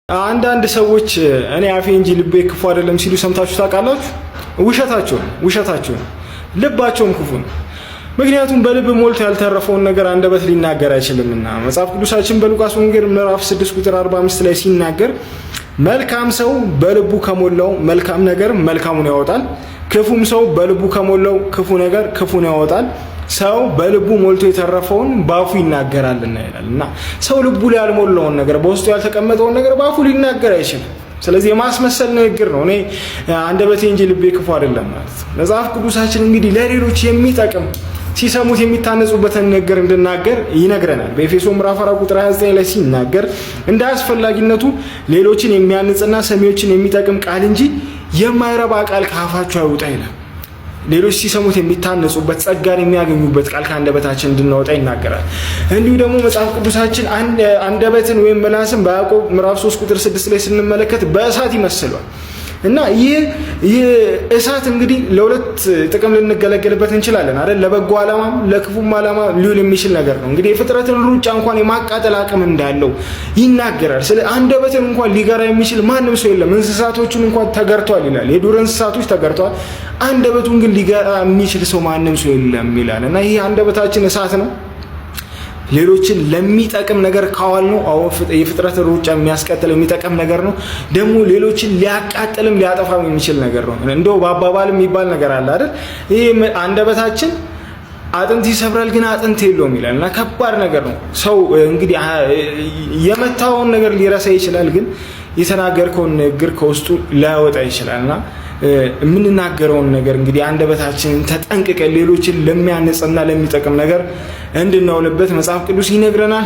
አንዳንድ ሰዎች እኔ አፌ እንጂ ልቤ ክፉ አይደለም ሲሉ ሰምታችሁ ታውቃላችሁ? ውሸታቸው ነው። ልባቸውም ክፉ ነው። ምክንያቱም በልብ ሞልቶ ያልተረፈውን ነገር አንደበት ሊናገር አይችልምና መጽሐፍ ቅዱሳችን በሉቃስ ወንጌል ምዕራፍ 6 ቁጥር 45 ላይ ሲናገር መልካም ሰው በልቡ ከሞላው መልካም ነገር መልካሙን ያወጣል፣ ክፉም ሰው በልቡ ከሞላው ክፉ ነገር ክፉን ያወጣል። ሰው በልቡ ሞልቶ የተረፈውን ባፉ ይናገራልና ይላልና ሰው ልቡ ላይ ያልሞላውን ነገር በውስጡ ያልተቀመጠውን ነገር ባፉ ሊናገር አይችልም። ስለዚህ የማስመሰል ንግግር ነው። እኔ አንደበቴ እንጂ ልቤ ክፉ አይደለም ማለት መጽሐፍ ቅዱሳችን እንግዲህ ለሌሎች የሚጠቅም ሲሰሙት የሚታነጹበትን ንግግር እንድናገር ይነግረናል። በኤፌሶን ምዕራፍ 4 ቁጥር 29 ላይ ሲናገር እንደ አስፈላጊነቱ ሌሎችን የሚያንጽና ሰሚዎችን የሚጠቅም ቃል እንጂ የማይረባ ቃል ከአፋችሁ አይውጣ ይላል። ሌሎች ሲሰሙት የሚታነጹበት ጸጋን የሚያገኙበት ቃል ከአንደበታችን እንድናወጣ ይናገራል። እንዲሁ ደግሞ መጽሐፍ ቅዱሳችን አንደበትን ወይም ምላስን በያዕቆብ ምዕራፍ 3 ቁጥር 6 ላይ ስንመለከት በእሳት ይመስሏል እና ይህ እሳት እንግዲህ ለሁለት ጥቅም ልንገለገልበት እንችላለን አይደል? ለበጎ ዓላማም ለክፉም ዓላማ ሊውል የሚችል ነገር ነው። እንግዲህ የፍጥረትን ሩጫ እንኳን የማቃጠል አቅም እንዳለው ይናገራል። ስለ አንደበትን እንኳን ሊገራ የሚችል ማንም ሰው የለም። እንስሳቶቹን እንኳን ተገርቷል ይላል። የዱር እንስሳቶች ተገርቷል። አንደበቱን ግን ሊገራ የሚችል ሰው ማንም ሰው የለም ይላል እና ይህ አንደበታችን እሳት ነው። ሌሎችን ለሚጠቅም ነገር ካዋል ነው የፍጥረት ሩጫ የሚያስቀጥል የሚጠቅም ነገር ነው። ደግሞ ሌሎችን ሊያቃጥልም ሊያጠፋም የሚችል ነገር ነው። እንደው በአባባል የሚባል ነገር አለ አይደል? ይሄ አንደበታችን አጥንት ይሰብራል ግን አጥንት የለውም ይላል እና ከባድ ነገር ነው። ሰው እንግዲህ የመታውን ነገር ሊረሳ ይችላል፣ ግን የተናገርከውን ንግግር ከውስጡ ሊያወጣ ይችላልና የምንናገረውን ነገር እንግዲህ አንደበታችንን ተጠንቅቀን ሌሎችን ለሚያነጽና ለሚጠቅም ነገር እንድናውልበት መጽሐፍ ቅዱስ ይነግረናል።